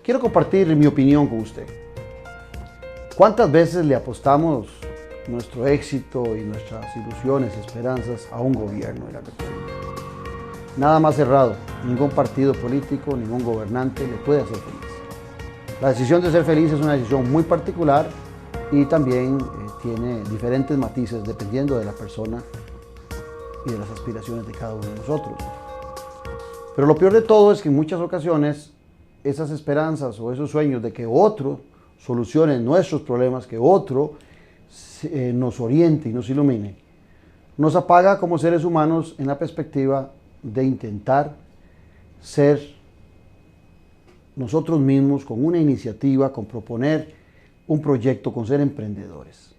quiero compartir mi opinión con usted. ¿Cuántas veces le apostamos nuestro éxito y nuestras ilusiones y esperanzas a un gobierno de la República? Nada más errado, ningún partido político, ningún gobernante le puede hacer feliz. La decisión de ser feliz es una decisión muy particular y también tiene diferentes matices dependiendo de la persona y de las aspiraciones de cada uno de nosotros. Pero lo peor de todo es que en muchas ocasiones esas esperanzas o esos sueños de que otro solucione nuestros problemas, que otro nos oriente y nos ilumine, nos apaga como seres humanos en la perspectiva de intentar ser nosotros mismos con una iniciativa, con proponer un proyecto, con ser emprendedores.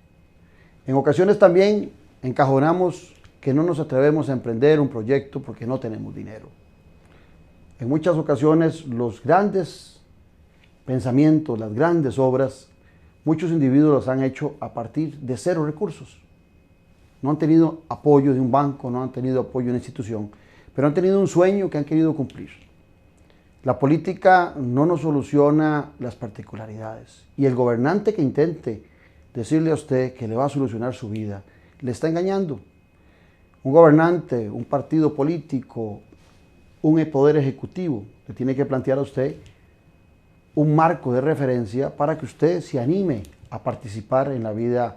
En ocasiones también encajonamos que no nos atrevemos a emprender un proyecto porque no tenemos dinero. En muchas ocasiones los grandes pensamientos, las grandes obras, muchos individuos las han hecho a partir de cero recursos. No han tenido apoyo de un banco, no han tenido apoyo de una institución, pero han tenido un sueño que han querido cumplir. La política no nos soluciona las particularidades y el gobernante que intente decirle a usted que le va a solucionar su vida, le está engañando. Un gobernante, un partido político, un poder ejecutivo le tiene que plantear a usted un marco de referencia para que usted se anime a participar en la vida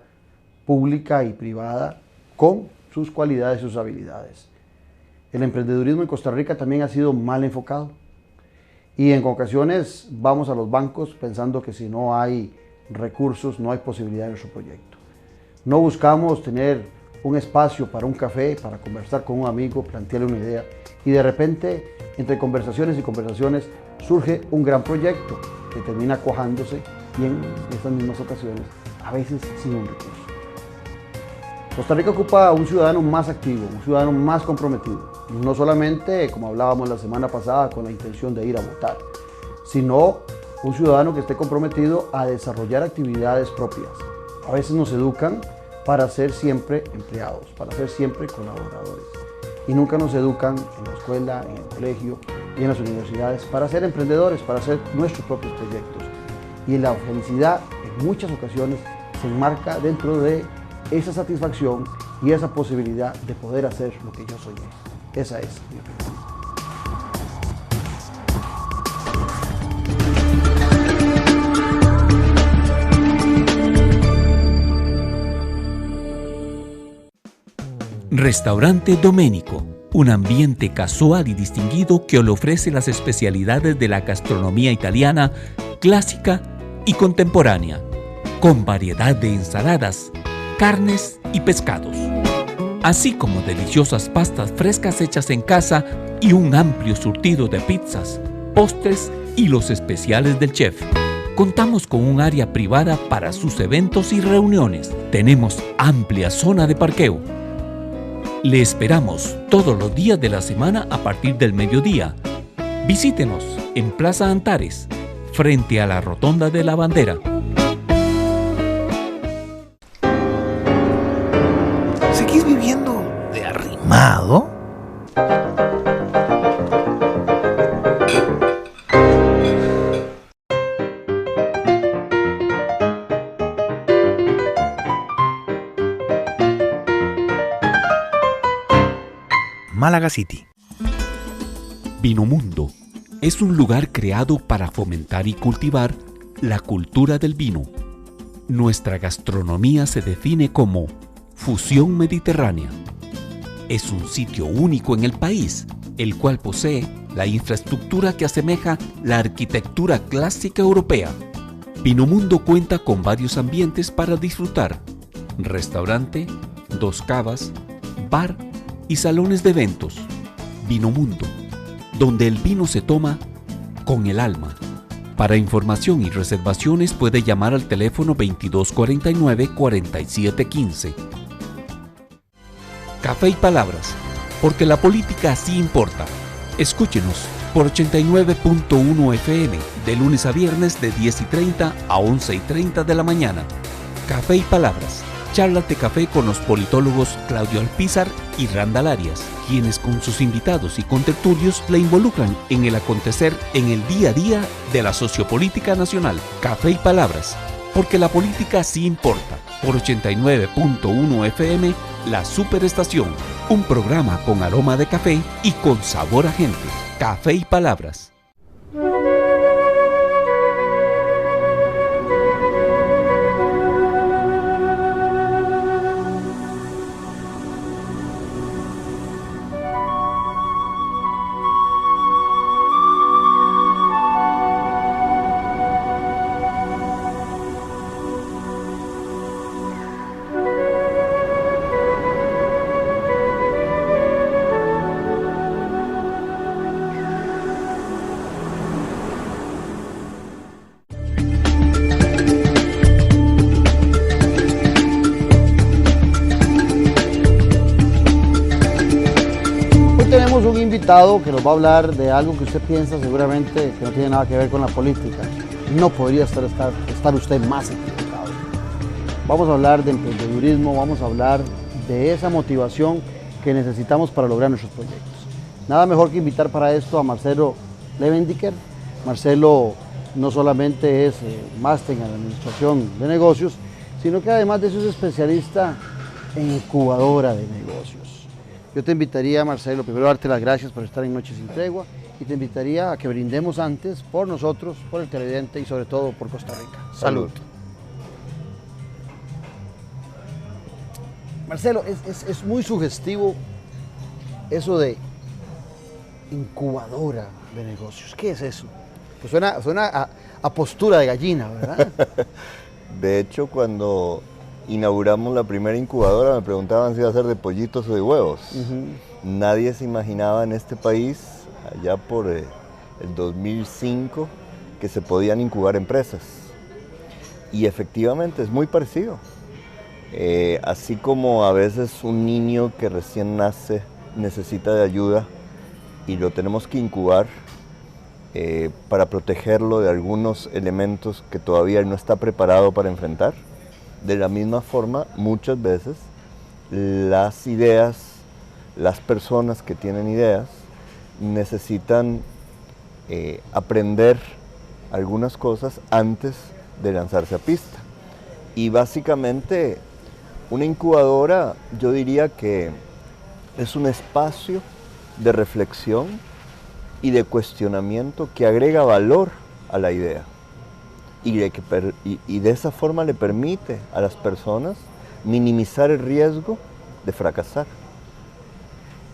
pública y privada con sus cualidades y sus habilidades. El emprendedurismo en Costa Rica también ha sido mal enfocado y en ocasiones vamos a los bancos pensando que si no hay recursos no hay posibilidad en nuestro proyecto. No buscamos tener un espacio para un café, para conversar con un amigo, plantearle una idea y de repente entre conversaciones y conversaciones surge un gran proyecto que termina cuajándose y en estas mismas ocasiones a veces sin un recurso. Costa Rica ocupa a un ciudadano más activo, un ciudadano más comprometido, no solamente, como hablábamos la semana pasada, con la intención de ir a votar, sino un ciudadano que esté comprometido a desarrollar actividades propias. A veces nos educan para ser siempre empleados, para ser siempre colaboradores, y nunca nos educan en la escuela, en el colegio y en las universidades para ser emprendedores, para hacer nuestros propios proyectos. Y la felicidad en muchas ocasiones se enmarca dentro de esa satisfacción y esa posibilidad de poder hacer lo que yo soñé. Esa es mi opinión. Restaurante Domenico, un ambiente casual y distinguido que le ofrece las especialidades de la gastronomía italiana, clásica y contemporánea, con variedad de ensaladas, carnes y pescados, así como deliciosas pastas frescas hechas en casa y un amplio surtido de pizzas, postres y los especiales del chef. Contamos con un área privada para sus eventos y reuniones. Tenemos amplia zona de parqueo. Le esperamos todos los días de la semana a partir del mediodía. Visítenos en Plaza Antares, frente a la Rotonda de la Bandera. ¿Seguís viviendo de arrimado? Málaga City. Vinomundo es un lugar creado para fomentar y cultivar la cultura del vino. Nuestra gastronomía se define como fusión mediterránea. Es un sitio único en el país, el cual posee la infraestructura que asemeja la arquitectura clásica europea. Vinomundo cuenta con varios ambientes para disfrutar: restaurante, 2 cavas, bar y salones de eventos. Vinomundo, donde el vino se toma con el alma. Para información y reservaciones puede llamar al teléfono 2249-4715. Café y Palabras, porque la política sí importa. Escúchenos por 89.1 FM, de lunes a viernes de 10:30 a 11:30 de la mañana. Café y Palabras, Charlas de café con los politólogos Claudio Alpizar y Randall Arias, quienes con sus invitados y contertulios la involucran en el acontecer en el día a día de la sociopolítica nacional. Café y Palabras, porque la política sí importa. Por 89.1 FM, La Superestación, un programa con aroma de café y con sabor a gente. Café y Palabras. Tenemos un invitado que nos va a hablar de algo que usted piensa seguramente que no tiene nada que ver con la política. No podría estar usted más equivocado. Vamos a hablar de emprendedurismo, vamos a hablar de esa motivación que necesitamos para lograr nuestros proyectos. Nada mejor que invitar para esto a Marcelo Levendiker. Marcelo no solamente es máster en administración de negocios, sino que además de eso es especialista en incubadora de negocios. Yo te invitaría, Marcelo, primero a darte las gracias por estar en Noches sin Tregua y te invitaría a que brindemos antes por nosotros, por el televidente y sobre todo por Costa Rica. Salud. Marcelo, es muy sugestivo eso de incubadora de negocios. ¿Qué es eso? Pues suena a postura de gallina, ¿verdad? De hecho, cuando inauguramos la primera incubadora, me preguntaban si iba a ser de pollitos o de huevos. Nadie se imaginaba en este país, allá por el 2005, que se podían incubar empresas. Y efectivamente es muy parecido. Así como a veces un niño que recién nace necesita de ayuda y lo tenemos que incubar para protegerlo de algunos elementos que todavía él no está preparado para enfrentar. De la misma forma, muchas veces, las ideas, las personas que tienen ideas, necesitan aprender algunas cosas antes de lanzarse a pista. Y básicamente, una incubadora, yo diría que es un espacio de reflexión y de cuestionamiento que agrega valor a la idea. Y de esa forma le permite a las personas minimizar el riesgo de fracasar.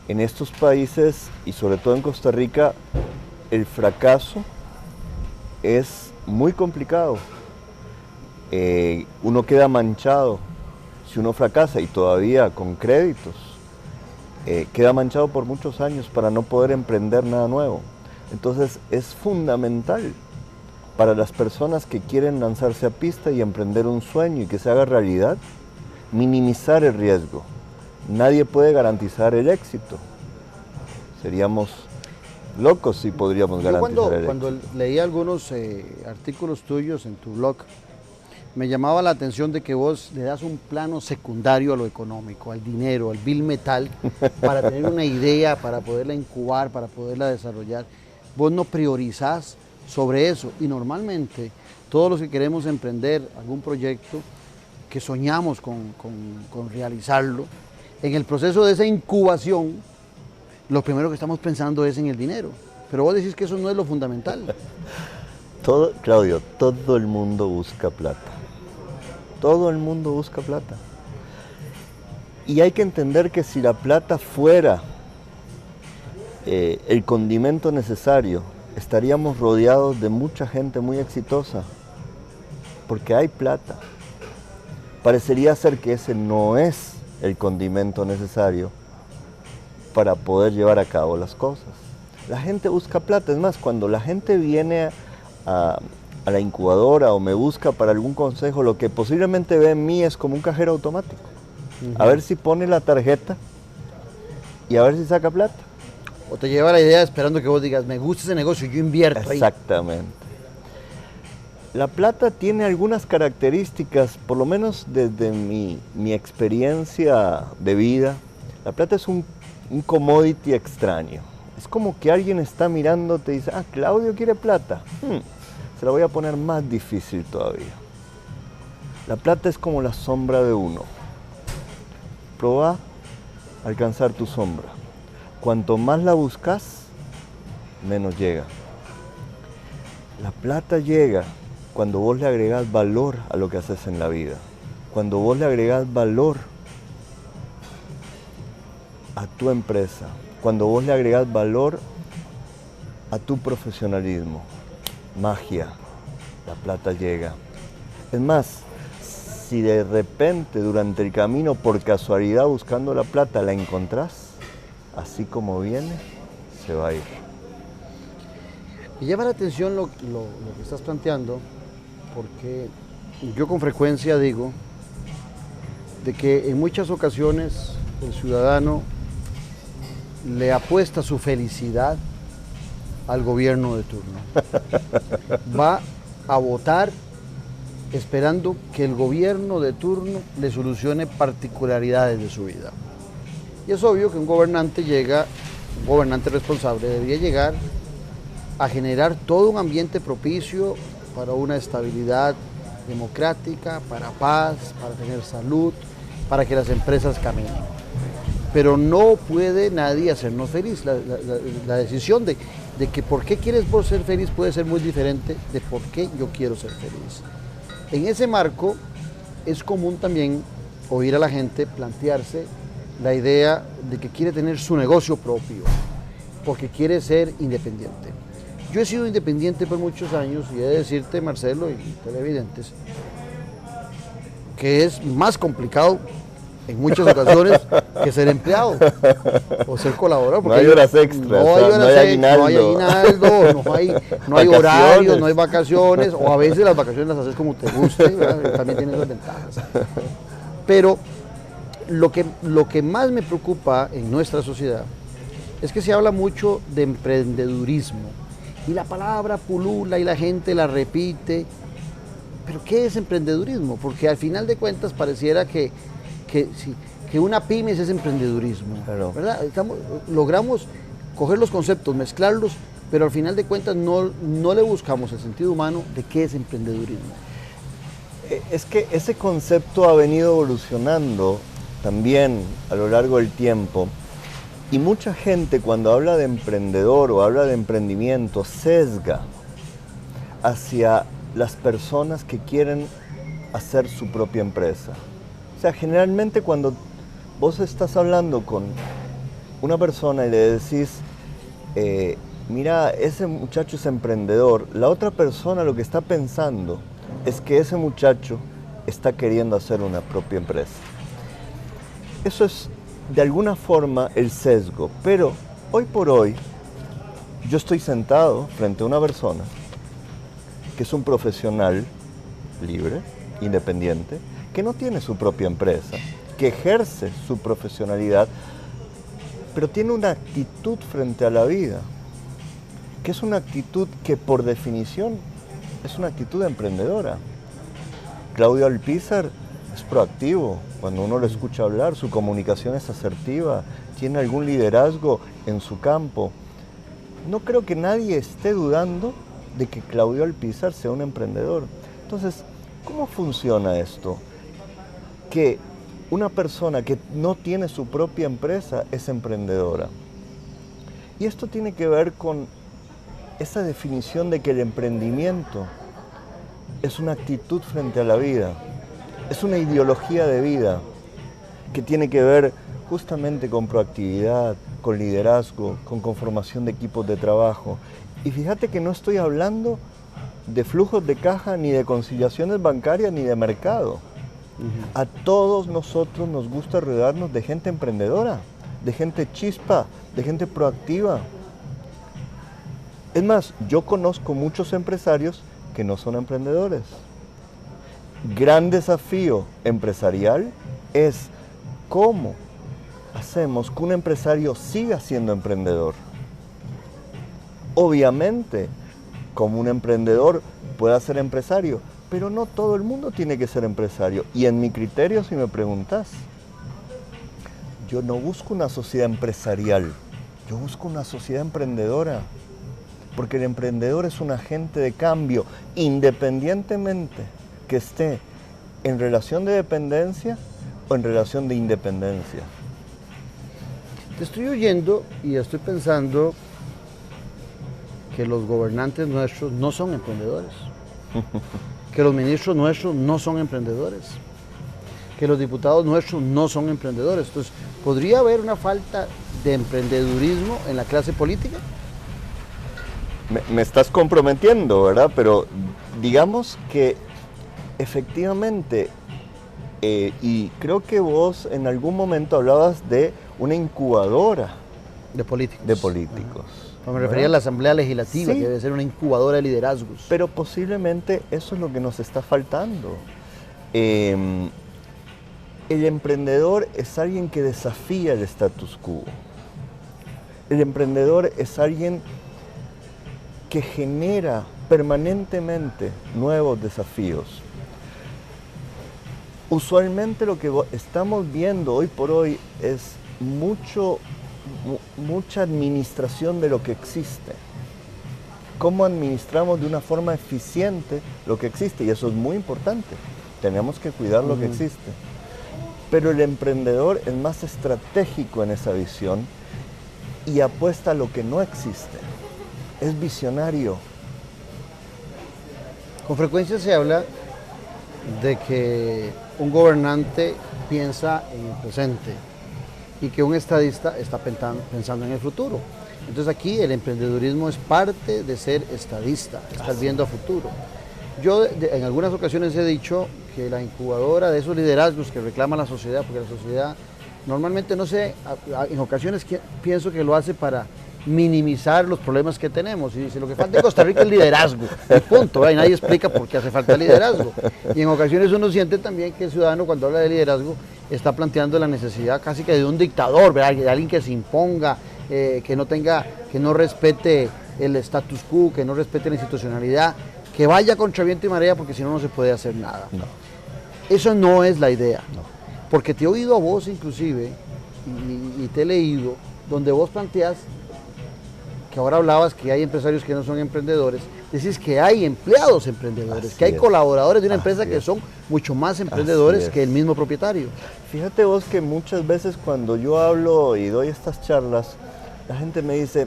En estos países, y sobre todo en Costa Rica, el fracaso es muy complicado. Uno queda manchado si uno fracasa, y todavía con créditos, queda manchado por muchos años para no poder emprender nada nuevo. Entonces es fundamental para las personas que quieren lanzarse a pista y emprender un sueño y que se haga realidad, minimizar el riesgo. Nadie puede garantizar el éxito. Seríamos locos si podríamos garantizar el éxito. Cuando leí algunos artículos tuyos en tu blog, me llamaba la atención de que vos le das un plano secundario a lo económico, al dinero, al bill metal, para tener una idea, para poderla incubar, para poderla desarrollar. Vos no priorizás sobre eso, y normalmente todos los que queremos emprender algún proyecto, que soñamos con realizarlo, en el proceso de esa incubación, lo primero que estamos pensando es en el dinero, pero vos decís que eso no es lo fundamental. Claudio, todo el mundo busca plata, todo el mundo busca plata, y hay que entender que si la plata fuera el condimento necesario, estaríamos rodeados de mucha gente muy exitosa, porque hay plata. Parecería ser que ese no es el condimento necesario para poder llevar a cabo las cosas. La gente busca plata, es más, cuando la gente viene a la incubadora o me busca para algún consejo, lo que posiblemente ve en mí es como un cajero automático. A ver si pone la tarjeta y a ver si saca plata. O te lleva la idea esperando que vos digas, me gusta ese negocio, yo invierto ahí. Exactamente. La plata tiene algunas características, por lo menos desde mi experiencia de vida. La plata es un commodity extraño. Es como que alguien está mirándote y dice, ah, Claudio quiere plata. Se la voy a poner más difícil todavía. La plata es como la sombra de uno. Proba a alcanzar tu sombra. Cuanto más la buscas, menos llega. La plata llega cuando vos le agregás valor a lo que haces en la vida. Cuando vos le agregás valor a tu empresa. Cuando vos le agregás valor a tu profesionalismo. Magia. La plata llega. Es más, si de repente durante el camino, por casualidad, buscando la plata, la encontrás, así como viene, se va a ir. Me llama la atención lo que estás planteando, porque yo con frecuencia digo de que en muchas ocasiones el ciudadano le apuesta su felicidad al gobierno de turno. Va a votar esperando que el gobierno de turno le solucione particularidades de su vida. Y es obvio que un gobernante responsable debería llegar a generar todo un ambiente propicio para una estabilidad democrática, para paz, para tener salud, para que las empresas caminen. Pero no puede nadie hacernos feliz. La decisión de que por qué quieres vos ser feliz puede ser muy diferente de por qué yo quiero ser feliz. En ese marco es común también oír a la gente plantearse la idea de que quiere tener su negocio propio, porque quiere ser independiente. Yo he sido independiente por muchos años y he de decirte, Marcelo y televidentes, que es más complicado en muchas ocasiones que ser empleado o ser colaborador. No hay horas extras, no hay aguinaldo, no hay horarios, no hay vacaciones, o a veces las vacaciones las haces como te guste, ¿verdad? También tiene esas ventajas. Pero lo que más me preocupa en nuestra sociedad es que se habla mucho de emprendedurismo y la palabra pulula y la gente la repite. ¿Pero qué es emprendedurismo? Porque al final de cuentas pareciera que una pyme es emprendedurismo, claro. ¿verdad? Logramos coger los conceptos, mezclarlos, pero al final de cuentas no le buscamos el sentido humano de qué es emprendedurismo. Es que ese concepto ha venido evolucionando también a lo largo del tiempo, y mucha gente cuando habla de emprendedor o habla de emprendimiento sesga hacia las personas que quieren hacer su propia empresa. O sea, generalmente cuando vos estás hablando con una persona y le decís, mira, ese muchacho es emprendedor, la otra persona lo que está pensando es que ese muchacho está queriendo hacer una propia empresa. Eso es de alguna forma el sesgo, pero hoy por hoy yo estoy sentado frente a una persona que es un profesional libre, independiente, que no tiene su propia empresa, que ejerce su profesionalidad, pero tiene una actitud frente a la vida, que es una actitud que por definición es una actitud emprendedora. Claudio Alpizar es proactivo, cuando uno lo escucha hablar, su comunicación es asertiva, tiene algún liderazgo en su campo. No creo que nadie esté dudando de que Claudio Alpizar sea un emprendedor. Entonces, ¿cómo funciona esto? Que una persona que no tiene su propia empresa es emprendedora. Y esto tiene que ver con esa definición de que el emprendimiento es una actitud frente a la vida, es una ideología de vida que tiene que ver justamente con proactividad, con liderazgo, con conformación de equipos de trabajo. Y fíjate que no estoy hablando de flujos de caja, ni de conciliaciones bancarias, ni de mercado. A todos nosotros nos gusta rodearnos de gente emprendedora, de gente chispa, de gente proactiva. Es más, yo conozco muchos empresarios que no son emprendedores. Gran desafío empresarial es cómo hacemos que un empresario siga siendo emprendedor. Obviamente, como un emprendedor pueda ser empresario, pero no todo el mundo tiene que ser empresario. Y en mi criterio, si me preguntas, yo no busco una sociedad empresarial, yo busco una sociedad emprendedora, porque el emprendedor es un agente de cambio, independientemente que esté en relación de dependencia o en relación de independencia. Te estoy oyendo y estoy pensando que los gobernantes nuestros no son emprendedores, que los ministros nuestros no son emprendedores, que los diputados nuestros no son emprendedores. Entonces, ¿podría haber una falta de emprendedurismo en la clase política? Me estás comprometiendo, ¿verdad? Pero digamos que efectivamente, y creo que vos en algún momento hablabas de una incubadora De políticos. de políticos. Me refería a la Asamblea Legislativa, Sí. que debe ser una incubadora de liderazgos. Pero posiblemente eso es lo que nos está faltando. El emprendedor es alguien que desafía el status quo. El emprendedor es alguien que genera permanentemente nuevos desafíos. Usualmente lo que estamos viendo hoy por hoy es mucha administración de lo que existe. Cómo administramos de una forma eficiente lo que existe, y eso es muy importante. Tenemos que cuidar lo que existe. Pero el emprendedor es más estratégico en esa visión y apuesta a lo que no existe. Es visionario. Con frecuencia se habla de que un gobernante piensa en el presente y que un estadista está pensando en el futuro. Entonces aquí el emprendedurismo es parte de ser estadista, estar viendo a futuro. Yo en algunas ocasiones he dicho que la incubadora de esos liderazgos que reclama la sociedad, porque la sociedad normalmente no sé, en ocasiones pienso que lo hace para minimizar los problemas que tenemos y dice lo que falta en Costa Rica es liderazgo y punto, ¿verdad? Y nadie explica por qué hace falta liderazgo, y en ocasiones uno siente también que el ciudadano cuando habla de liderazgo está planteando la necesidad casi que de un dictador, ¿verdad? De alguien que se imponga, que no respete el status quo, que no respete la institucionalidad, que vaya contra viento y marea, porque si no, no se puede hacer nada. No. Eso no es la idea, porque te he oído a vos inclusive y te he leído donde vos planteás que ahora hablabas que hay empresarios que no son emprendedores, decís que hay empleados emprendedores, que hay colaboradores de una empresa que son mucho más emprendedores que el mismo propietario. Fíjate vos que muchas veces cuando yo hablo y doy estas charlas, la gente me dice,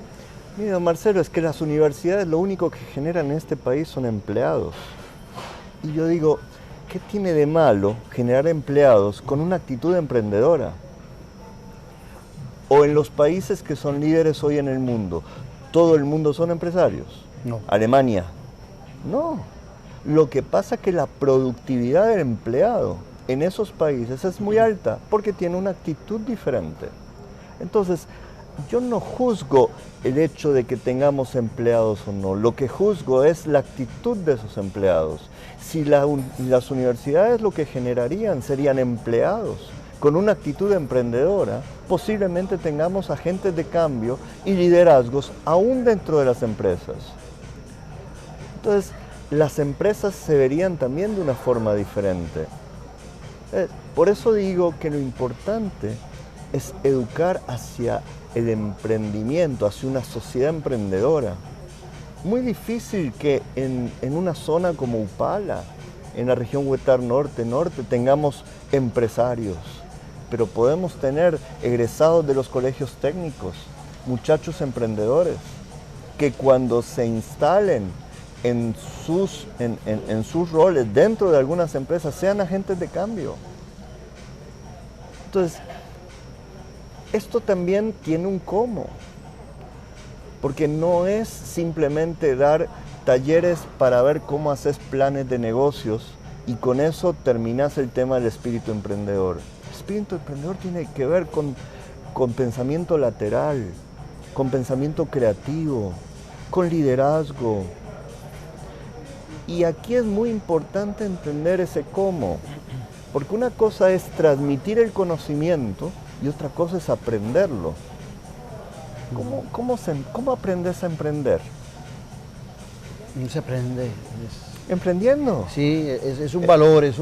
mira Marcelo, es que las universidades lo único que generan en este país son empleados. Y yo digo, ¿qué tiene de malo generar empleados con una actitud emprendedora? O en los países que son líderes hoy en el mundo, ¿todo el mundo son empresarios? No. Alemania. No. Lo que pasa es que la productividad del empleado en esos países es muy alta porque tiene una actitud diferente. Entonces, yo no juzgo el hecho de que tengamos empleados o no. Lo que juzgo es la actitud de esos empleados. Si las universidades lo que generarían serían empleados con una actitud emprendedora, posiblemente tengamos agentes de cambio y liderazgos aún dentro de las empresas. Entonces, las empresas se verían también de una forma diferente. Por eso digo que lo importante es educar hacia el emprendimiento, hacia una sociedad emprendedora. Muy difícil que en una zona como Upala, en la región Huetar Norte, tengamos empresarios. Pero podemos tener egresados de los colegios técnicos, muchachos emprendedores, que cuando se instalen en sus roles dentro de algunas empresas sean agentes de cambio. Entonces, esto también tiene un cómo, porque no es simplemente dar talleres para ver cómo haces planes de negocios y con eso terminas el tema del espíritu emprendedor. El espíritu emprendedor tiene que ver con pensamiento lateral, con pensamiento creativo, con liderazgo. Y aquí es muy importante entender ese cómo, porque una cosa es transmitir el conocimiento y otra cosa es aprenderlo. ¿Cómo aprendes a emprender? No se aprende. Emprendiendo. Sí, es un valor, es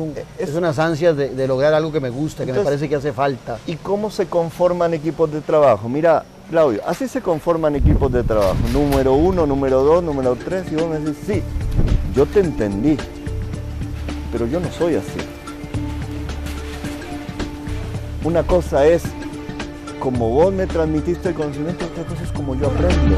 unas ansias de lograr algo que me gusta, que me parece que hace falta. ¿Y cómo se conforman equipos de trabajo? Mira, Claudio, así se conforman equipos de trabajo. Número 1, número 2, número 3, y vos me decís, sí, yo te entendí, pero yo no soy así. Una cosa es como vos me transmitiste el conocimiento, otra cosa es como yo aprendo.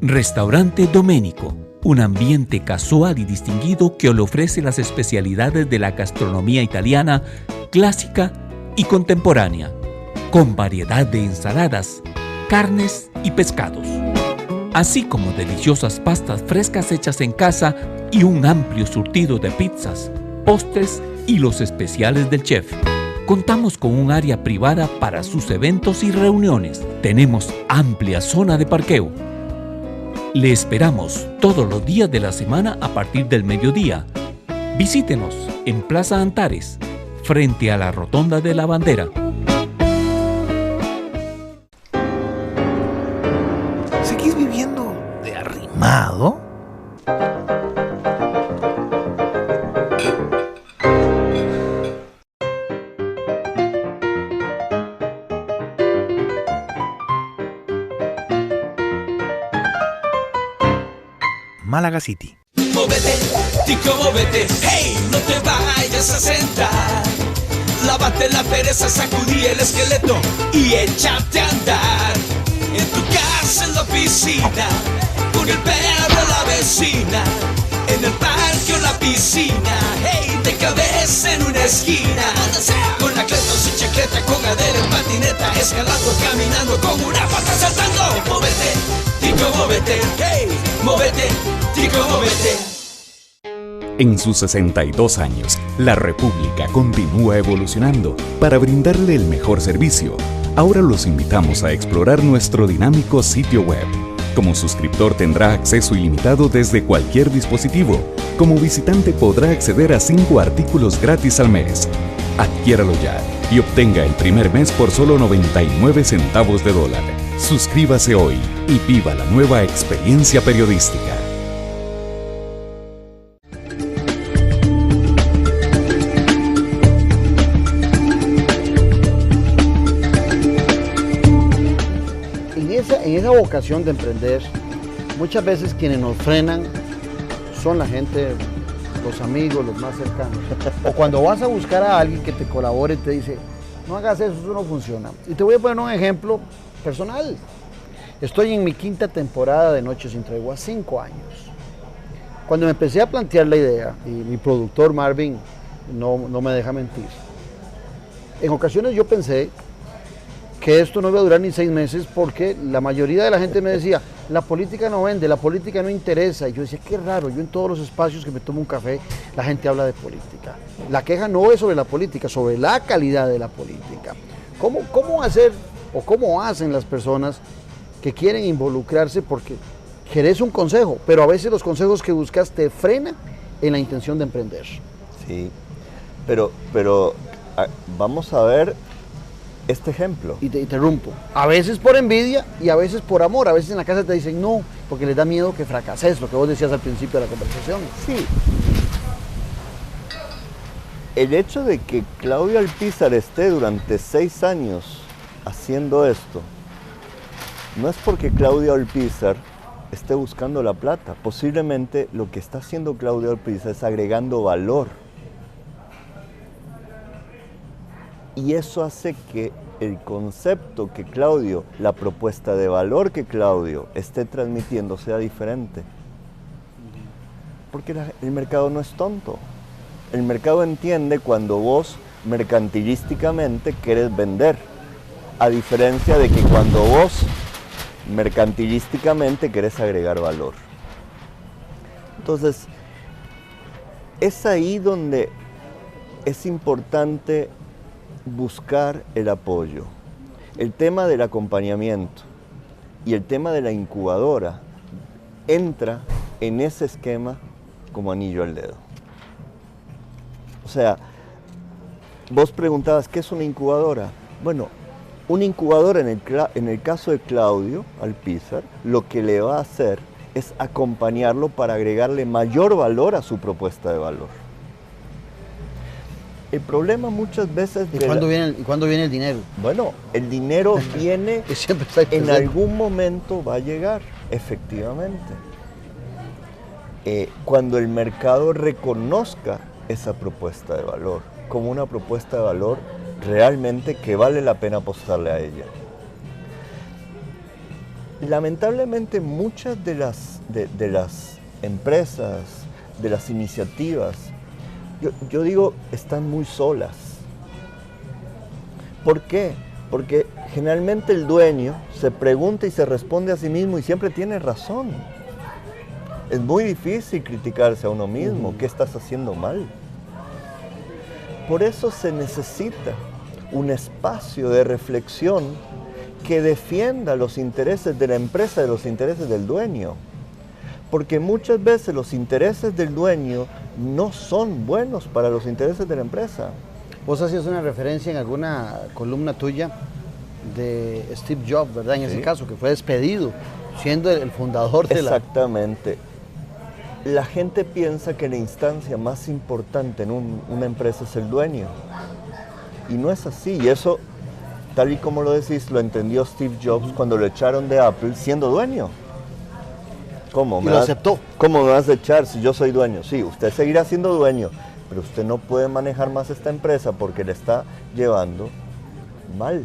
Restaurante Domenico, un ambiente casual y distinguido que le ofrece las especialidades de la gastronomía italiana clásica y contemporánea, con variedad de ensaladas, carnes y pescados, así como deliciosas pastas frescas hechas en casa y un amplio surtido de pizzas, postres y los especiales del chef. Contamos con un área privada para sus eventos y reuniones. Tenemos amplia zona de parqueo. Le esperamos todos los días de la semana a partir del mediodía. Visítenos en Plaza Antares, frente a la Rotonda de la Bandera. ¿Seguís viviendo de arrimado? Málaga City. Móvete, tico, móvete, hey, no te vayas a sentar. Lávate la pereza, sacudí el esqueleto y échate a andar. En tu casa, en la oficina, con el perro, la vecina, en el parque o la piscina, hey, de cabeza en una esquina. Con la cleta o sin chaqueta, con Adele en patineta, escalando, caminando, con una pata saltando. Móvete, tico, móvete, hey, móvete, tico, móvete. En sus 62 años, la República continúa evolucionando para brindarle el mejor servicio. Ahora los invitamos a explorar nuestro dinámico sitio web. Como suscriptor tendrá acceso ilimitado desde cualquier dispositivo. Como visitante podrá acceder a 5 artículos gratis al mes. Adquiéralo ya y obtenga el primer mes por solo 99 centavos de dólar. Suscríbase hoy y viva la nueva experiencia periodística. En esa vocación de emprender, muchas veces quienes nos frenan son la gente, los amigos, los más cercanos. O cuando vas a buscar a alguien que te colabore, te dice, no hagas eso, eso no funciona. Y te voy a poner un ejemplo personal. Estoy en mi 5ª temporada de Noche sin Tregua, 5 años. Cuando me empecé a plantear la idea, y mi productor Marvin no me deja mentir, en ocasiones yo pensé que esto no iba a durar ni 6 meses porque la mayoría de la gente me decía, la política no vende, la política no interesa. Y yo decía, qué raro, yo en todos los espacios que me tomo un café, la gente habla de política. La queja no es sobre la política, sobre la calidad de la política. ¿Cómo hacer o cómo hacen las personas que quieren involucrarse porque querés un consejo, pero a veces los consejos que buscas te frenan en la intención de emprender? Sí, pero vamos a ver este ejemplo. Y te interrumpo. A veces por envidia y a veces por amor. A veces en la casa te dicen no, porque les da miedo que fracases, lo que vos decías al principio de la conversación. Sí. El hecho de que Claudio Alpizar esté durante 6 años haciendo esto, no es porque Claudio Alpizar esté buscando la plata. Posiblemente lo que está haciendo Claudio Alpizar es agregando valor. Y eso hace que el concepto que Claudio, la propuesta de valor que Claudio esté transmitiendo sea diferente. Porque el mercado no es tonto. El mercado entiende cuando vos mercantilísticamente querés vender, a diferencia de que cuando vos mercantilísticamente querés agregar valor. Entonces, es ahí donde es importante buscar el apoyo. El tema del acompañamiento y el tema de la incubadora entra en ese esquema como anillo al dedo. O sea, vos preguntabas, ¿qué es una incubadora? Bueno, Un incubador, en el caso de Claudio Alpizar, lo que le va a hacer es acompañarlo para agregarle mayor valor a su propuesta de valor. El problema muchas veces... ¿Y cuándo viene el dinero? Bueno, el dinero viene, Siempre está ahí en presente. algún momento va a llegar, efectivamente. Cuando el mercado reconozca esa propuesta de valor como una propuesta de valor realmente que vale la pena apostarle a ella. Lamentablemente muchas de las empresas, de las iniciativas, yo digo, están muy solas. ¿Por qué? Porque generalmente el dueño se pregunta y se responde a sí mismo y siempre tiene razón. Es muy difícil criticarse a uno mismo. ¿Qué estás haciendo mal? Por eso se necesita un espacio de reflexión que defienda los intereses de la empresa de los intereses del dueño. Porque muchas veces los intereses del dueño no son buenos para los intereses de la empresa. Vos hacías una referencia en alguna columna tuya de Steve Jobs, ¿verdad? En ese caso, que fue despedido, siendo el fundador de la... Exactamente. La gente piensa que la instancia más importante en una empresa es el dueño. Y no es así. Y eso, tal y como lo decís, lo entendió Steve Jobs cuando lo echaron de Apple siendo dueño. ¿Cómo? Y lo aceptó. ¿Cómo me vas a echar si yo soy dueño? Sí, usted seguirá siendo dueño, pero usted no puede manejar más esta empresa porque le está llevando mal.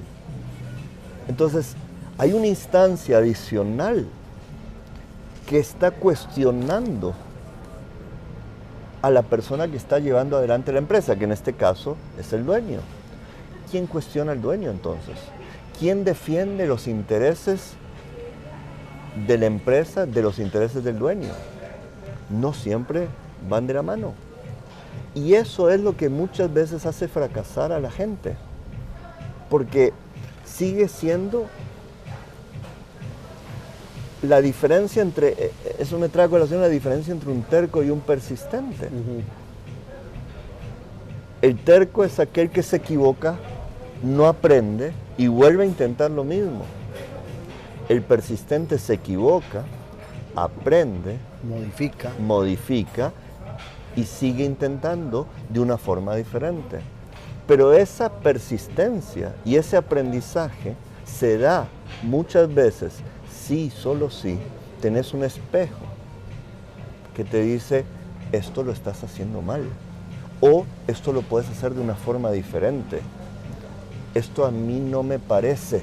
Entonces, hay una instancia adicional que está cuestionando a la persona que está llevando adelante la empresa, que en este caso es el dueño. ¿Quién cuestiona al dueño entonces? ¿Quién defiende los intereses de la empresa de los intereses del dueño? No siempre van de la mano. Y eso es lo que muchas veces hace fracasar a la gente. Porque sigue siendo la diferencia entre, eso me trae a colación la diferencia entre un terco y un persistente. El terco es aquel que se equivoca, no aprende y vuelve a intentar lo mismo. El persistente se equivoca, aprende, modifica y sigue intentando de una forma diferente. Pero esa persistencia y ese aprendizaje se da muchas veces, sí, solo sí, tenés un espejo que te dice, esto lo estás haciendo mal, o esto lo puedes hacer de una forma diferente, esto a mí no me parece.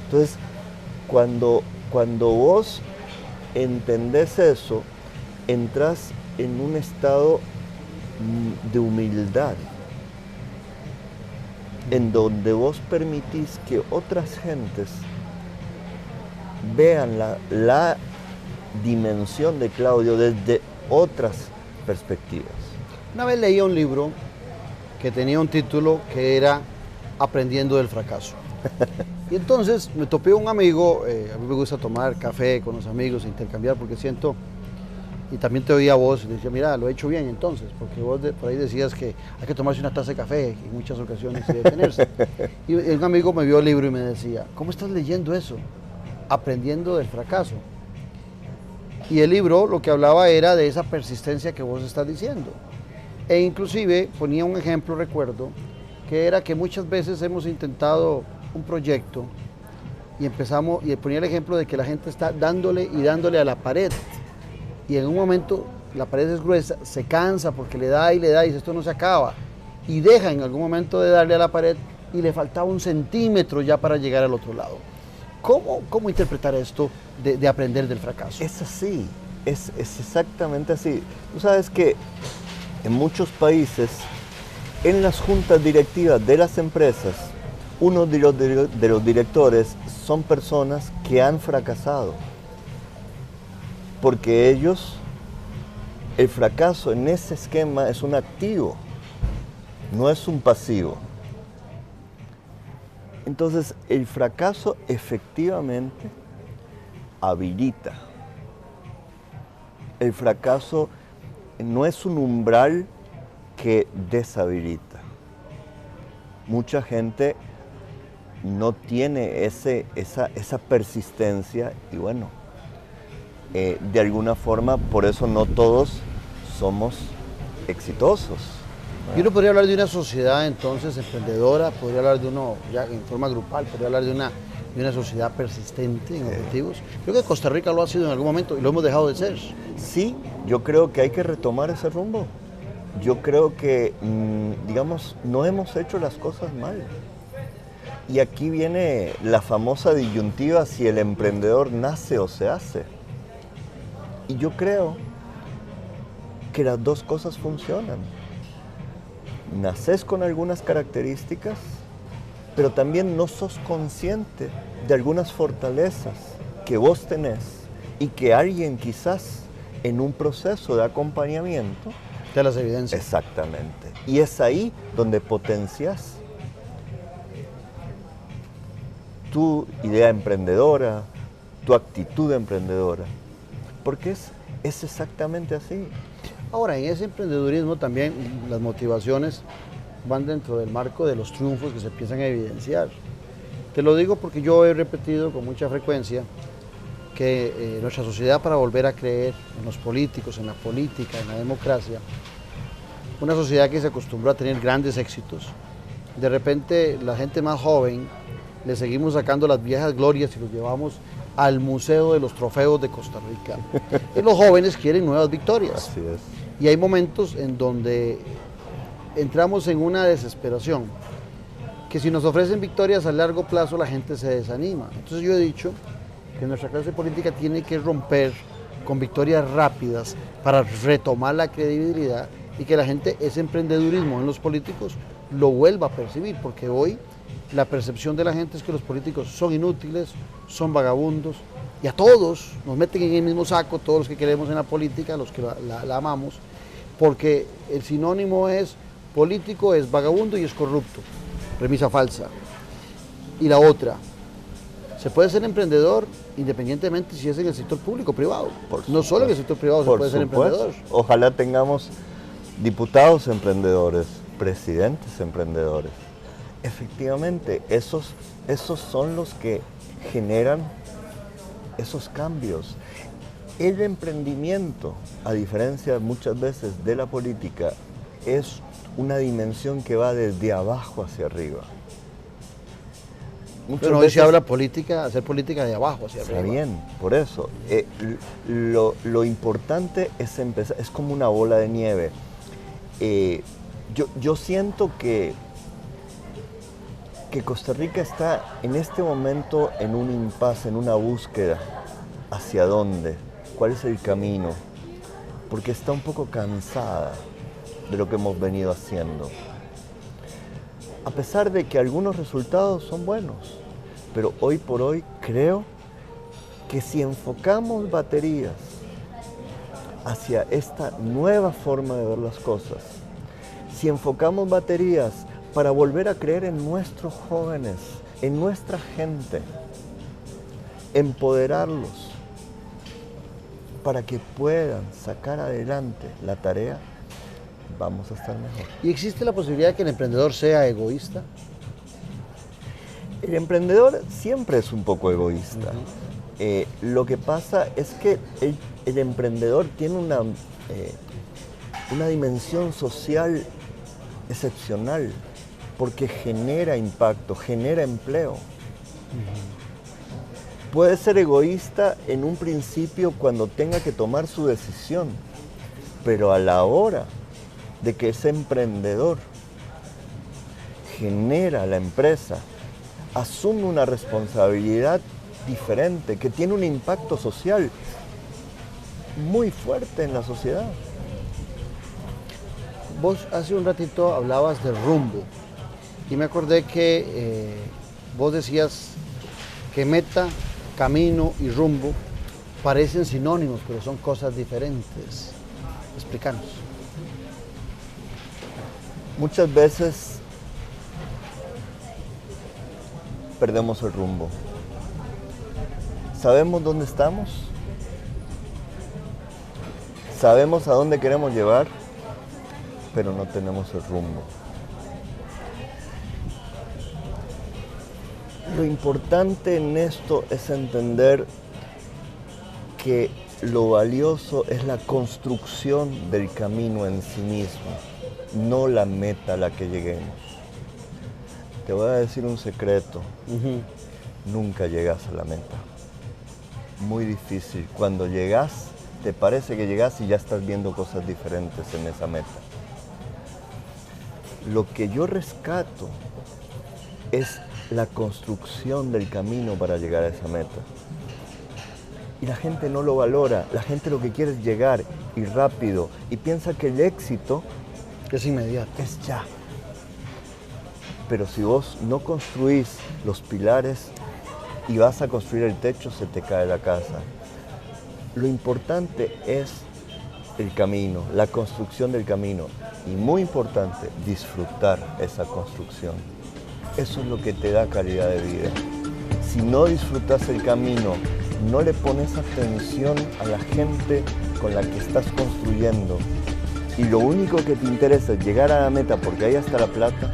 Entonces, cuando vos entendés eso, entras en un estado de humildad, en donde vos permitís que otras gentes vean la dimensión de Claudio desde otras perspectivas. Una vez leía un libro que tenía un título que era Aprendiendo del fracaso. Y entonces me topé un amigo, a mí me gusta tomar café con los amigos, intercambiar, porque siento, y también te oía a vos, y decía, mira, lo he hecho bien entonces, porque vos por ahí decías que hay que tomarse una taza de café en muchas ocasiones y detenerse. Y un amigo me vio el libro y me decía, ¿cómo estás leyendo eso? Aprendiendo del fracaso. Y el libro lo que hablaba era de esa persistencia que vos estás diciendo. E inclusive ponía un ejemplo, recuerdo, que era que muchas veces hemos intentado un proyecto y ponía el ejemplo de que la gente está dándole y dándole a la pared. Y en un momento la pared es gruesa, se cansa porque le da y dice, esto no se acaba. Y deja en algún momento de darle a la pared y le faltaba 1 centímetro ya para llegar al otro lado. ¿Cómo interpretar esto de aprender del fracaso? Es así, es exactamente así. Tú sabes que en muchos países, en las juntas directivas de las empresas, uno de los directores son personas que han fracasado. Porque el fracaso en ese esquema es un activo, no es un pasivo. Entonces, el fracaso efectivamente habilita. El fracaso no es un umbral que deshabilita. Mucha gente no tiene esa persistencia y bueno, de alguna forma por eso no todos somos exitosos. Y uno podría hablar de una sociedad entonces emprendedora, podría hablar de uno ya en forma grupal, podría hablar de una sociedad persistente en objetivos. Creo que Costa Rica lo ha sido en algún momento y lo hemos dejado de ser. Sí, yo creo que hay que retomar ese rumbo. Yo creo que, digamos, no hemos hecho las cosas mal. Y aquí viene la famosa disyuntiva si el emprendedor nace o se hace. Y yo creo que las dos cosas funcionan. Naces con algunas características, pero también no sos consciente de algunas fortalezas que vos tenés y que alguien quizás en un proceso de acompañamiento te las evidencias. Exactamente. Y es ahí donde potencias tu idea emprendedora, tu actitud emprendedora, porque es exactamente así. Ahora, en ese emprendedurismo también las motivaciones van dentro del marco de los triunfos que se empiezan a evidenciar. Te lo digo porque yo he repetido con mucha frecuencia que nuestra sociedad, para volver a creer en los políticos, en la política, en la democracia, una sociedad que se acostumbró a tener grandes éxitos, de repente la gente más joven le seguimos sacando las viejas glorias y los llevamos al Museo de los Trofeos de Costa Rica. Y los jóvenes quieren nuevas victorias. Así es. Y hay momentos en donde entramos en una desesperación, que si nos ofrecen victorias a largo plazo la gente se desanima. Entonces yo he dicho que nuestra clase política tiene que romper con victorias rápidas para retomar la credibilidad y que la gente ese emprendedurismo en los políticos lo vuelva a percibir, porque hoy la percepción de la gente es que los políticos son inútiles, son vagabundos, y a todos nos meten en el mismo saco, todos los que queremos en la política, los que la amamos, porque el sinónimo es político, es vagabundo y es corrupto, premisa falsa. Y la otra, se puede ser emprendedor independientemente si es en el sector público o privado. No solo en el sector privado se puede ser emprendedor. Ojalá tengamos diputados emprendedores, presidentes emprendedores. Efectivamente, esos son los que generan esos cambios. El emprendimiento, a diferencia muchas veces de la política, es una dimensión que va desde abajo hacia arriba. Pero hoy se habla política, hacer política de abajo hacia arriba. Está bien, por eso. Lo importante es empezar, es como una bola de nieve. Yo siento que Costa Rica está en este momento en un impasse, en una búsqueda. ¿Hacia dónde? ¿Cuál es el camino? Porque está un poco cansada de lo que hemos venido haciendo. A pesar de que algunos resultados son buenos, pero hoy por hoy creo que si enfocamos baterías hacia esta nueva forma de ver las cosas, si enfocamos baterías para volver a creer en nuestros jóvenes, en nuestra gente, empoderarlos para que puedan sacar adelante la tarea, vamos a estar mejor. ¿Y existe la posibilidad de que el emprendedor sea egoísta? El emprendedor siempre es un poco egoísta. Lo que pasa es que el emprendedor tiene una dimensión social excepcional, porque genera impacto, genera empleo. Puede ser egoísta en un principio cuando tenga que tomar su decisión, pero a la hora de que ese emprendedor genera la empresa, asume una responsabilidad diferente, que tiene un impacto social muy fuerte en la sociedad. Vos hace un ratito hablabas de rumbo y me acordé que vos decías que meta, camino y rumbo parecen sinónimos, pero son cosas diferentes. Explícanos. Muchas veces perdemos el rumbo. ¿Sabemos dónde estamos? ¿Sabemos a dónde queremos llevar? Pero no tenemos el rumbo. Lo importante en esto es entender que lo valioso es la construcción del camino en sí mismo, no la meta a la que lleguemos. Te voy a decir un secreto, nunca llegas a la meta. Muy difícil. Cuando llegas, te parece que llegas y ya estás viendo cosas diferentes en esa meta. Lo que yo rescato es la construcción del camino para llegar a esa meta. Y la gente no lo valora, la gente lo que quiere es llegar y rápido y piensa que el éxito Es inmediato. es ya. Pero si vos no construís los pilares y vas a construir el techo, se te cae la casa. Lo importante es el camino, la construcción del camino. Y muy importante, disfrutar esa construcción. Eso es lo que te da calidad de vida. Si no disfrutas el camino, no le pones atención a la gente con la que estás construyendo, y lo único que te interesa es llegar a la meta porque ahí está la plata,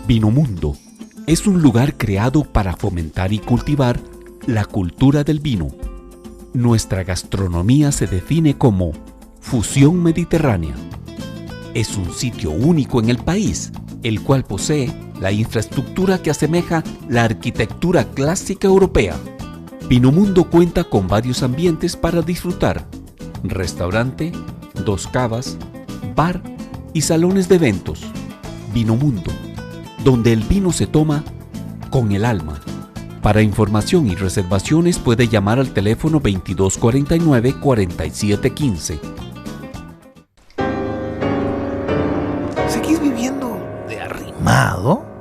Vinomundo es un lugar creado para fomentar y cultivar la cultura del vino. Nuestra gastronomía se define como fusión mediterránea. Es un sitio único en el país, el cual posee la infraestructura que asemeja la arquitectura clásica europea. Vinomundo cuenta con varios ambientes para disfrutar: restaurante, 2 cavas, bar y salones de eventos. Vinomundo, donde el vino se toma con el alma. Para información y reservaciones puede llamar al teléfono 2249-4715. ¿Seguís viviendo de arrimado?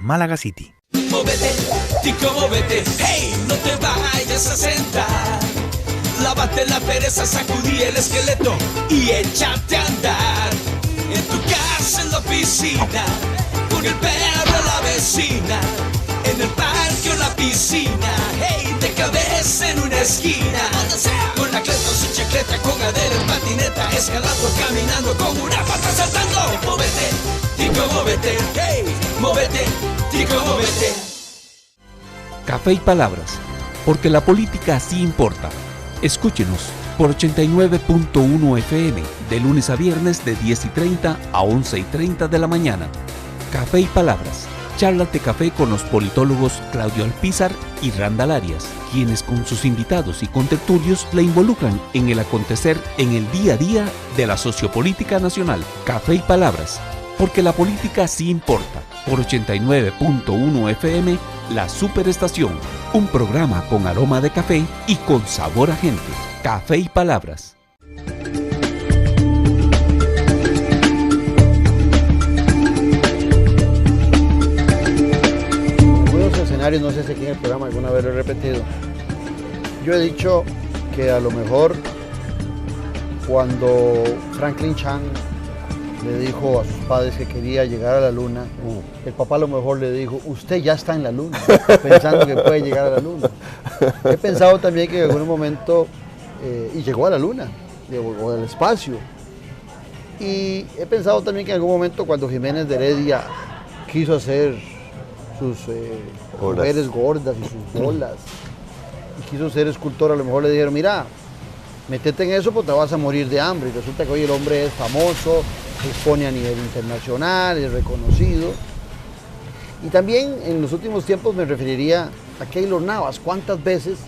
Málaga City. Móvete, tico, móvete, hey, no te vayas a sentar. Lávate la pereza, sacudí el esqueleto y échate a andar. En tu casa, en la oficina, con el perro a la vecina, en el parque o la piscina, hey, de cabeza en una esquina. Con la cleta o su chacleta, con Adela en patineta, escalando, caminando, con una pata saltando. Móvete, tico, móvete, hey, móvete, tico, móvete. Café y palabras, porque la política sí importa. Escúchenos por 89.1 FM, de lunes a viernes de 10:30 a 11:30 de la mañana. Café y palabras, charlas de café con los politólogos Claudio Alpizar y Randall Arias, quienes con sus invitados y contertulios la involucran en el acontecer en el día a día de la sociopolítica nacional. Café y palabras, porque la política sí importa. Por 89.1 FM, La Superestación, un programa con aroma de café y con sabor a gente. Café y palabras. En algunos escenarios, no sé si aquí en el programa alguna vez lo he repetido, yo he dicho que a lo mejor cuando Franklin Chan le dijo a sus padres que quería llegar a la luna, el papá a lo mejor le dijo: usted ya está en la luna, pensando que puede llegar a la luna. He pensado también que en algún momento, y llegó a la luna, o al espacio, y he pensado también que en algún momento cuando Jiménez de Heredia quiso hacer sus mujeres gordas y sus bolas, y quiso ser escultor, a lo mejor le dijeron: mira, métete en eso porque te vas a morir de hambre. Y resulta que hoy el hombre es famoso, se expone a nivel internacional, es reconocido. Y también en los últimos tiempos me referiría a Keylor Navas. ¿Cuántas veces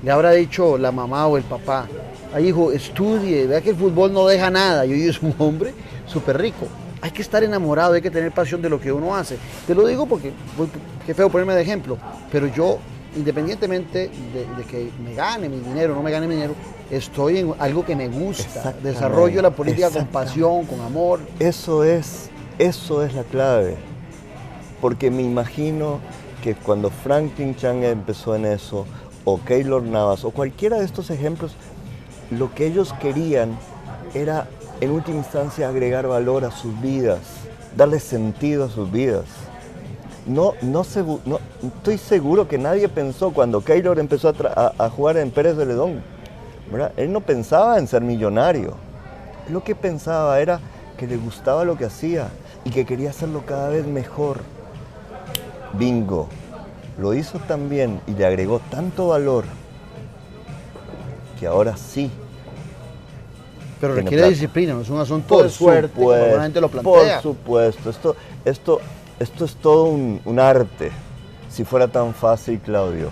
le habrá dicho la mamá o el papá: ay, hijo, estudie, vea que el fútbol no deja nada, y hoy es un hombre súper rico? Hay que estar enamorado, hay que tener pasión de lo que uno hace. Te lo digo porque, qué feo ponerme de ejemplo, pero yo, independientemente de que me gane mi dinero o no me gane mi dinero, estoy en algo que me gusta, desarrollo la política con pasión, con amor. Eso es la clave, porque me imagino que cuando Franklin Chan empezó en eso, o Keylor Navas, o cualquiera de estos ejemplos, lo que ellos querían era en última instancia agregar valor a sus vidas, darle sentido a sus vidas. No, estoy seguro que nadie pensó cuando Keylor empezó a jugar en Pérez Celedón, ¿verdad? Él no pensaba en ser millonario. Lo que pensaba era que le gustaba lo que hacía y que quería hacerlo cada vez mejor. Bingo, lo hizo tan bien y le agregó tanto valor que ahora sí. Pero tiene requiere plata. disciplina, no es un asunto de suerte, como la gente lo plantea. Por supuesto, esto es todo un arte. Si fuera tan fácil, Claudio,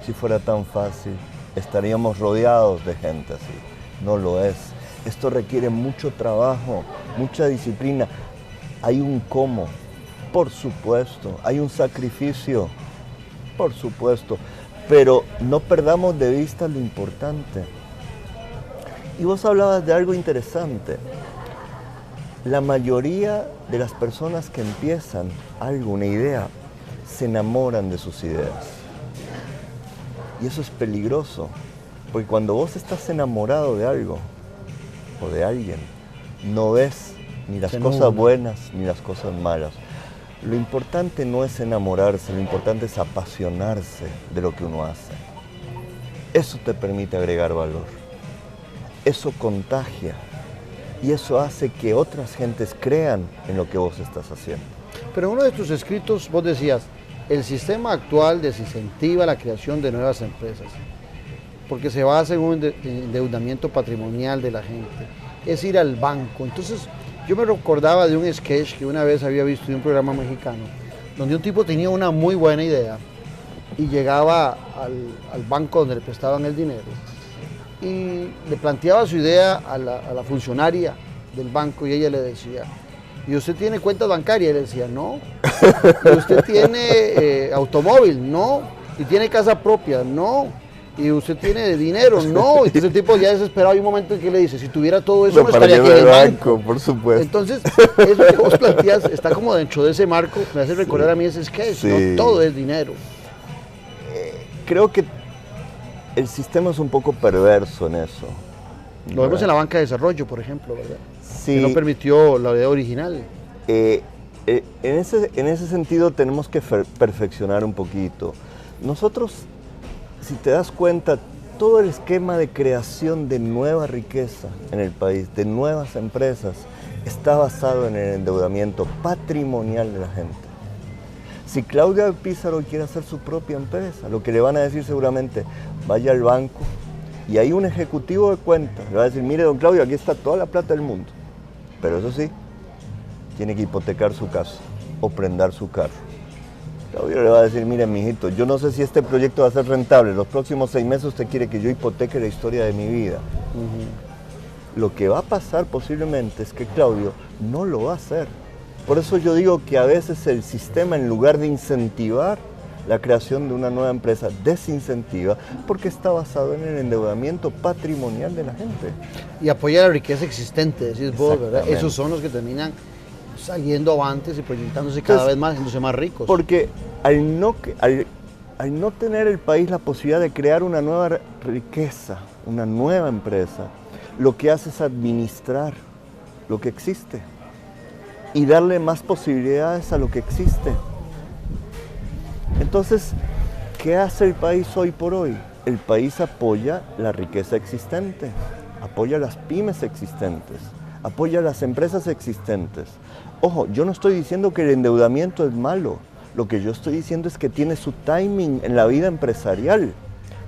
si fuera tan fácil, estaríamos rodeados de gente así. No lo es. Esto requiere mucho trabajo, mucha disciplina. Hay un cómo, por supuesto. Hay un sacrificio, por supuesto. Pero no perdamos de vista lo importante. Y vos hablabas de algo interesante. La mayoría de las personas que empiezan algo, una idea, se enamoran de sus ideas. Y eso es peligroso, porque cuando vos estás enamorado de algo o de alguien, no ves ni las cosas buenas ni las cosas malas. Lo importante no es enamorarse, lo importante es apasionarse de lo que uno hace. Eso te permite agregar valor. Eso contagia y eso hace que otras gentes crean en lo que vos estás haciendo. Pero en uno de tus escritos vos decías, el sistema actual desincentiva la creación de nuevas empresas, porque se basa en un endeudamiento patrimonial de la gente, es ir al banco. Entonces yo me recordaba de un sketch que una vez había visto de un programa mexicano, donde un tipo tenía una muy buena idea y llegaba al banco donde le prestaban el dinero y le planteaba su idea a la funcionaria del banco y ella le decía, ¿y usted tiene cuenta bancaria? Y él decía, no. ¿Y usted tiene automóvil? No. ¿Y tiene casa propia? No. ¿Y usted tiene dinero? No. Entonces el tipo ya desesperado, hay un momento en que le dice, si tuviera todo eso no estaría aquí en el banco. Por supuesto. Entonces, eso que vos planteas está como dentro de ese marco, me hace recordar a mí ese sketch, Sí. no todo es dinero. Creo que el sistema es un poco perverso en eso. Lo vemos en la banca de desarrollo, por ejemplo, ¿verdad? Sí. Que no permitió la idea original. En ese sentido tenemos que perfeccionar un poquito. Nosotros, si te das cuenta, todo el esquema de creación de nueva riqueza en el país, de nuevas empresas, está basado en el endeudamiento patrimonial de la gente. Si Claudia Pizarro quiere hacer su propia empresa, lo que le van a decir seguramente, vaya al banco y hay un ejecutivo de cuentas, le va a decir, mire don Claudio, aquí está toda la plata del mundo, pero eso sí, tiene que hipotecar su casa o prendar su carro. Claudio le va a decir, mire mijito, yo no sé si este proyecto va a ser rentable, los próximos 6 meses usted quiere que yo hipoteque la historia de mi vida. Lo que va a pasar posiblemente es que Claudio no lo va a hacer. Por eso yo digo que a veces el sistema, en lugar de incentivar la creación de una nueva empresa, desincentiva, porque está basado en el endeudamiento patrimonial de la gente. Y apoya la riqueza existente, decís vos, ¿verdad? Exactamente. Esos son los que terminan saliendo avantes y proyectándose cada vez más, haciéndose más ricos. Porque al no tener el país la posibilidad de crear una nueva riqueza, una nueva empresa, lo que hace es administrar lo que existe y darle más posibilidades a lo que existe. Entonces, ¿qué hace el país hoy por hoy? El país apoya la riqueza existente, apoya las pymes existentes, apoya las empresas existentes. Ojo, yo no estoy diciendo que el endeudamiento es malo, lo que yo estoy diciendo es que tiene su timing en la vida empresarial.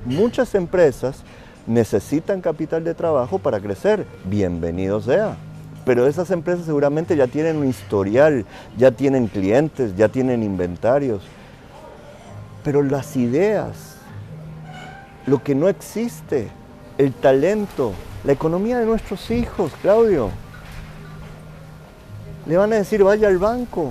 Muchas empresas necesitan capital de trabajo para crecer, bienvenido sea. Pero esas empresas seguramente ya tienen un historial, ya tienen clientes, ya tienen inventarios. Pero las ideas, lo que no existe, el talento, la economía de nuestros hijos, Claudio, le van a decir vaya al banco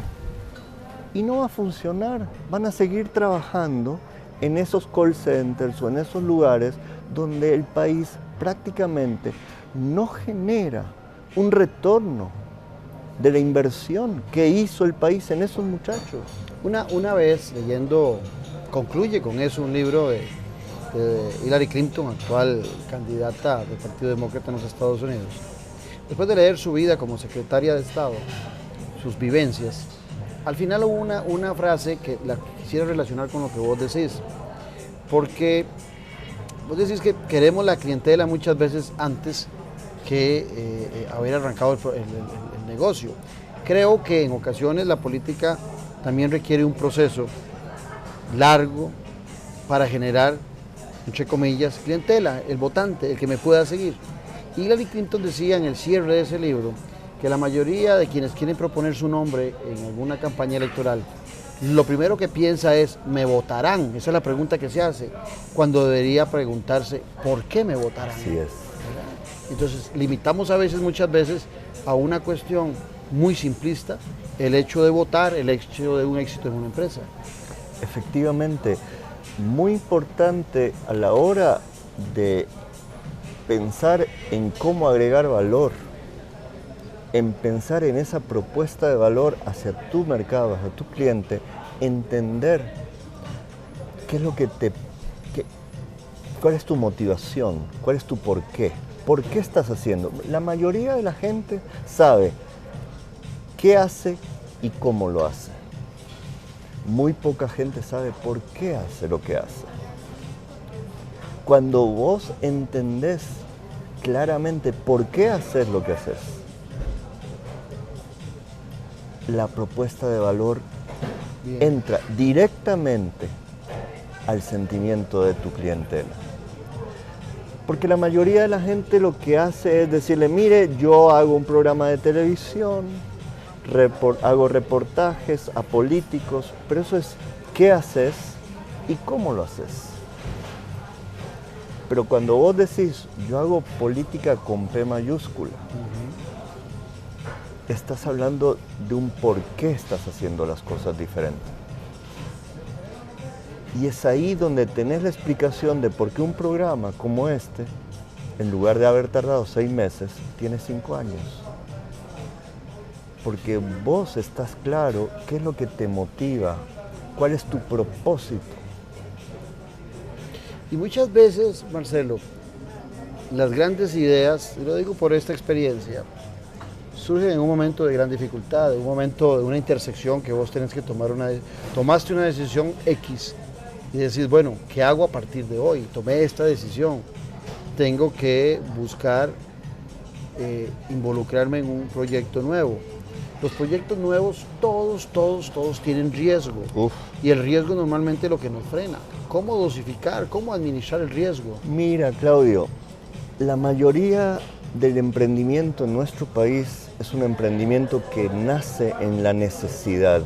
y no va a funcionar. Van a seguir trabajando en esos call centers o en esos lugares donde el país prácticamente no genera un retorno de la inversión que hizo el país en esos muchachos. Una vez leyendo, concluye con eso un libro de Hillary Clinton, actual candidata del Partido Demócrata en los Estados Unidos. después de leer su vida como secretaria de Estado, sus vivencias, al final hubo una frase que la quisiera relacionar con lo que vos decís, porque vos decís que queremos la clientela muchas veces antes que haber arrancado el negocio. Creo que en ocasiones la política también requiere un proceso largo para generar, entre comillas, clientela, el votante, el que me pueda seguir. Hillary Clinton decía en el cierre de ese libro que la mayoría de quienes quieren proponer su nombre en alguna campaña electoral, lo primero que piensa es, ¿me votarán? Esa es la pregunta que se hace, cuando debería preguntarse, ¿por qué me votarán? Así es. Entonces, limitamos muchas veces a una cuestión muy simplista el hecho de votar, el hecho de un éxito en una empresa. Efectivamente, muy importante a la hora de pensar en cómo agregar valor, en pensar en esa propuesta de valor hacia tu mercado, hacia tu cliente, entender qué es lo que cuál es tu motivación, cuál es tu porqué, por qué estás haciendo. La mayoría de la gente sabe qué hace y cómo lo hace. Muy poca gente sabe por qué hace lo que hace. Cuando vos entendés claramente por qué hacer lo que haces, la propuesta de valor entra directamente al sentimiento de tu clientela. Porque la mayoría de la gente lo que hace es decirle, mire, yo hago un programa de televisión, hago reportajes a políticos, pero eso es qué haces y cómo lo haces. Pero cuando vos decís, yo hago política con P mayúscula, estás hablando de un por qué estás haciendo las cosas diferentes. Y es ahí donde tenés la explicación de por qué un programa como este, en lugar de haber tardado 6 meses, tiene 5 años. Porque vos estás claro qué es lo que te motiva, cuál es tu propósito. Y muchas veces, Marcelo, las grandes ideas, y lo digo por esta experiencia, surgen en un momento de gran dificultad, en un momento de una intersección que vos tenés que tomaste una decisión X y decís, bueno, ¿qué hago a partir de hoy? Tomé esta decisión, tengo que buscar involucrarme en un proyecto nuevo. Los proyectos nuevos, todos tienen riesgo. Uf. Y el riesgo normalmente es lo que nos frena. ¿Cómo dosificar? ¿Cómo administrar el riesgo? Mira, Claudio, la mayoría del emprendimiento en nuestro país es un emprendimiento que nace en la necesidad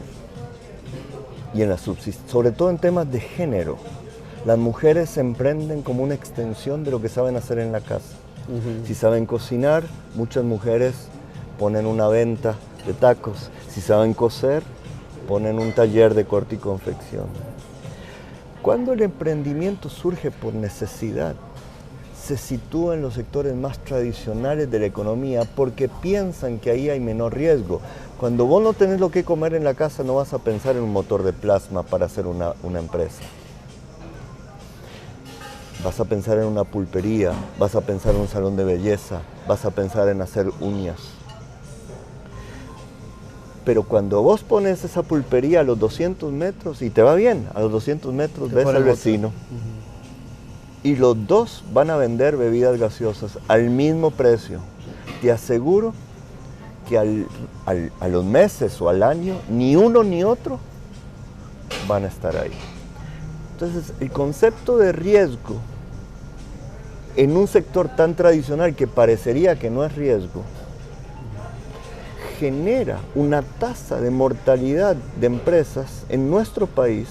y en la subsistencia, sobre todo en temas de género. Las mujeres emprenden como una extensión de lo que saben hacer en la casa. Si saben cocinar, muchas mujeres ponen una venta de tacos. Si saben coser, ponen un taller de corte y confección. Cuando el emprendimiento surge por necesidad, se sitúa en los sectores más tradicionales de la economía porque piensan que ahí hay menor riesgo. Cuando vos no tenés lo que comer en la casa, no vas a pensar en un motor de plasma para hacer una empresa. Vas a pensar en una pulpería, vas a pensar en un salón de belleza, vas a pensar en hacer uñas. Pero cuando vos pones esa pulpería a los 200 metros, y te va bien, a los 200 metros ves al vecino, y los dos van a vender bebidas gaseosas al mismo precio. Te aseguro que a los meses o al año, ni uno ni otro van a estar ahí. Entonces, el concepto de riesgo en un sector tan tradicional que parecería que no es riesgo, genera una tasa de mortalidad de empresas en nuestro país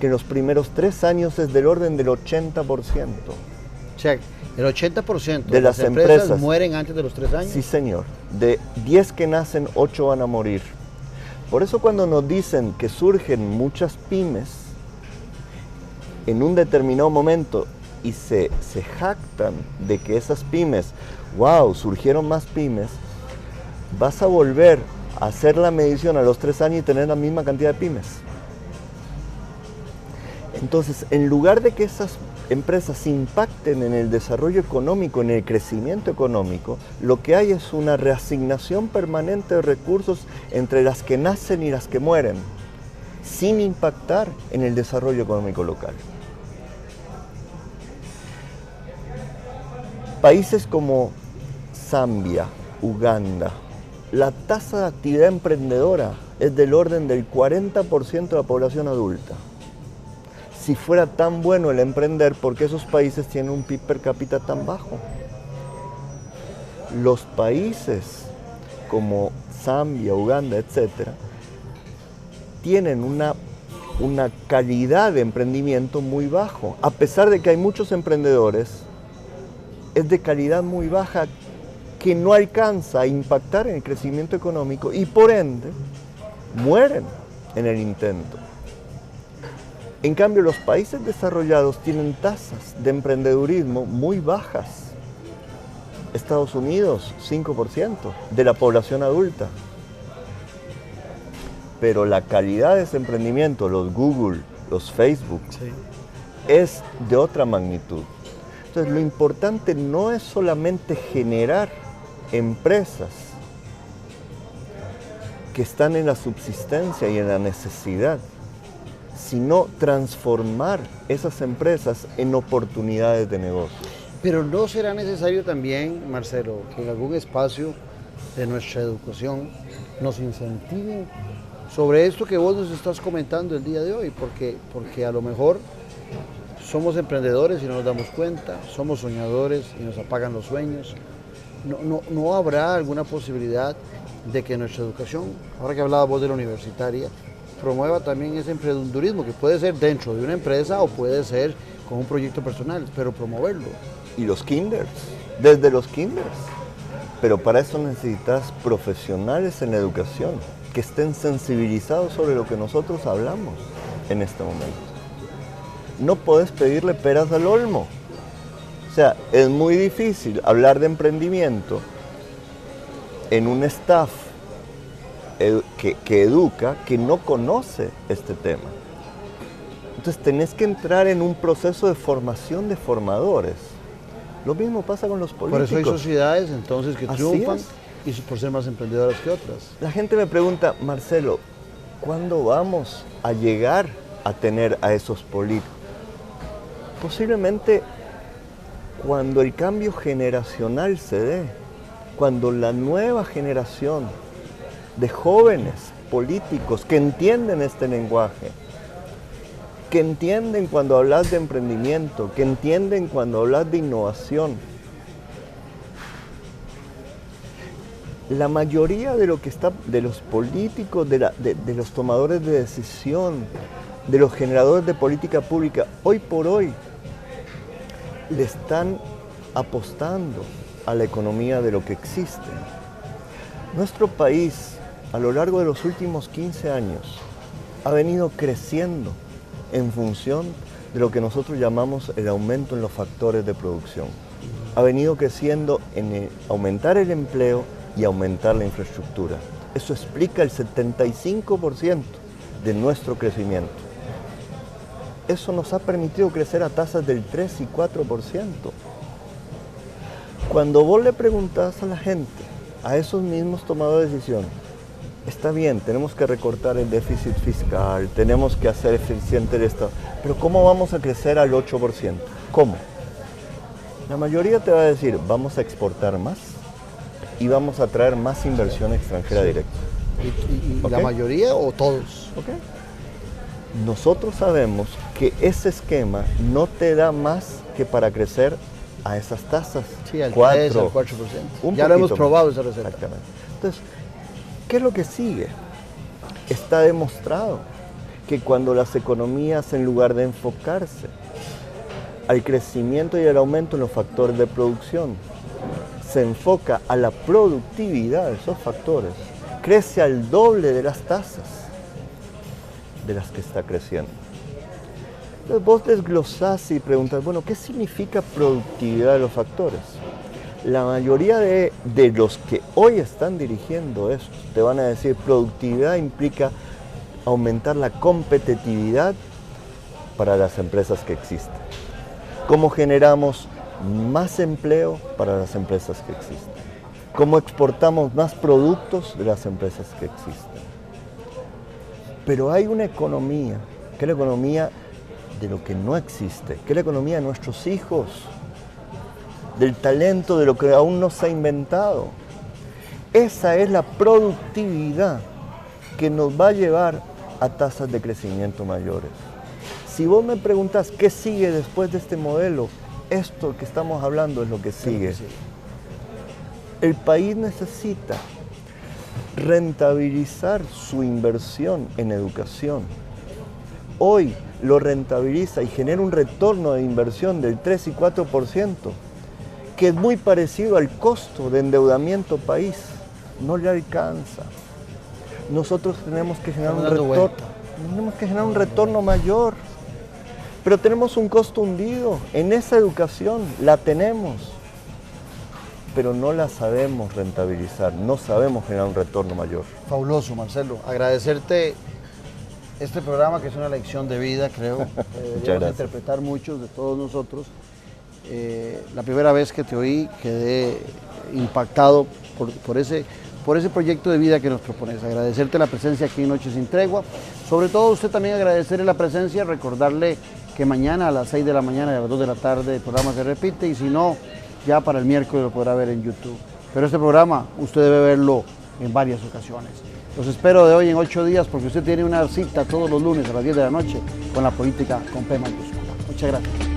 que en los primeros 3 años es del orden del 80%. Check. El 80% de las empresas mueren antes de los 3 años. Sí, señor. De 10 que nacen, 8 van a morir. Por eso cuando nos dicen que surgen muchas pymes en un determinado momento y se jactan de que esas pymes, wow, surgieron más pymes, vas a volver a hacer la medición a los 3 años y tener la misma cantidad de pymes. Entonces, en lugar de que esas empresas impacten en el desarrollo económico, en el crecimiento económico, lo que hay es una reasignación permanente de recursos entre las que nacen y las que mueren, sin impactar en el desarrollo económico local. Países como Zambia, Uganda, la tasa de actividad emprendedora es del orden del 40% de la población adulta. Si fuera tan bueno el emprender, ¿por qué esos países tienen un PIB per cápita tan bajo? Los países como Zambia, Uganda, etc., tienen una calidad de emprendimiento muy bajo. A pesar de que hay muchos emprendedores, es de calidad muy baja que no alcanza a impactar en el crecimiento económico y por ende mueren en el intento. En cambio, los países desarrollados tienen tasas de emprendedurismo muy bajas. Estados Unidos, 5% de la población adulta. Pero la calidad de ese emprendimiento, los Google, los Facebook, es de otra magnitud. Entonces, lo importante no es solamente generar empresas que están en la subsistencia y en la necesidad, sino transformar esas empresas en oportunidades de negocio. Pero ¿no será necesario también, Marcelo, que en algún espacio de nuestra educación nos incentiven sobre esto que vos nos estás comentando el día de hoy? Porque a lo mejor somos emprendedores y no nos damos cuenta, somos soñadores y nos apagan los sueños. ¿No habrá alguna posibilidad de que nuestra educación, ahora que hablabas vos de la universitaria, promueva también ese emprendedurismo, que puede ser dentro de una empresa o puede ser con un proyecto personal, pero promoverlo? Y los kinders, desde los kinders. Pero para eso necesitas profesionales en la educación que estén sensibilizados sobre lo que nosotros hablamos en este momento. No podés pedirle peras al olmo. O sea, es muy difícil hablar de emprendimiento en un staff que educa, que no conoce este tema. Entonces tenés que entrar en un proceso de formación de formadores. Lo mismo pasa con los políticos. Por eso hay sociedades entonces que triunfan y por ser más emprendedoras que otras. La gente me pregunta, Marcelo, ¿cuándo vamos a llegar a tener a esos políticos? Posiblemente cuando el cambio generacional se dé, cuando la nueva generación de jóvenes políticos que entienden este lenguaje, que entienden cuando hablas de emprendimiento, que entienden cuando hablas de innovación. La mayoría de lo que está, de los políticos, de los tomadores de decisión, de los generadores de política pública, hoy por hoy le están apostando a la economía de lo que existe. Nuestro país, a lo largo de los últimos 15 años, ha venido creciendo en función de lo que nosotros llamamos el aumento en los factores de producción. Ha venido creciendo en aumentar el empleo y aumentar la infraestructura. Eso explica el 75% de nuestro crecimiento. Eso nos ha permitido crecer a tasas del 3 y 4%. Cuando vos le preguntás a la gente, a esos mismos tomadores de decisión, está bien, tenemos que recortar el déficit fiscal, tenemos que hacer eficiente el Estado, pero ¿cómo vamos a crecer al 8%? ¿Cómo? La mayoría te va a decir, vamos a exportar más y vamos a traer más inversión extranjera directa. ¿Y ¿La mayoría o todos? Okay. Nosotros sabemos que ese esquema no te da más que para crecer a esas tasas. Sí, al 3, al 4%. Ya lo hemos probado esa receta. Exactamente. Entonces, ¿qué es lo que sigue? Está demostrado que cuando las economías, en lugar de enfocarse al crecimiento y al aumento en los factores de producción, se enfoca a la productividad de esos factores, crece al doble de las tasas de las que está creciendo. Entonces vos desglosás y preguntas, bueno, ¿qué significa productividad de los factores? La mayoría de los que hoy están dirigiendo esto te van a decir, productividad implica aumentar la competitividad para las empresas que existen. cómo generamos más empleo para las empresas que existen, cómo exportamos más productos de las empresas que existen. Pero hay una economía, que es la economía de lo que no existe, que es la economía de nuestros hijos, del talento, de lo que aún no se ha inventado. Esa es la productividad que nos va a llevar a tasas de crecimiento mayores. Si vos me preguntas qué sigue después de este modelo, esto que estamos hablando es lo que sigue. El país necesita rentabilizar su inversión en educación. Hoy lo rentabiliza y genera un retorno de inversión del 3 y 4%, que es muy parecido al costo de endeudamiento país. No le alcanza. Nosotros tenemos que generar un retorno mayor. Pero tenemos un costo hundido. En esa educación la tenemos, pero no la sabemos rentabilizar, no sabemos generar un retorno mayor. Fabuloso, Marcelo. Agradecerte este programa, que es una lección de vida, creo. Deberíamos interpretar muchos de todos nosotros. La primera vez que te oí quedé impactado por ese proyecto de vida que nos propones. Agradecerte la presencia aquí en Noche Sin Tregua. Sobre todo usted también agradecerle la presencia, recordarle que mañana a las 6 de la mañana y a las 2 de la tarde el programa se repite, y si no, ya para el miércoles lo podrá ver en YouTube. Pero este programa usted debe verlo en varias ocasiones. Los espero de hoy en 8 días, porque usted tiene una cita todos los lunes a las 10 de la noche con la política con P mayúscula. Muchas gracias.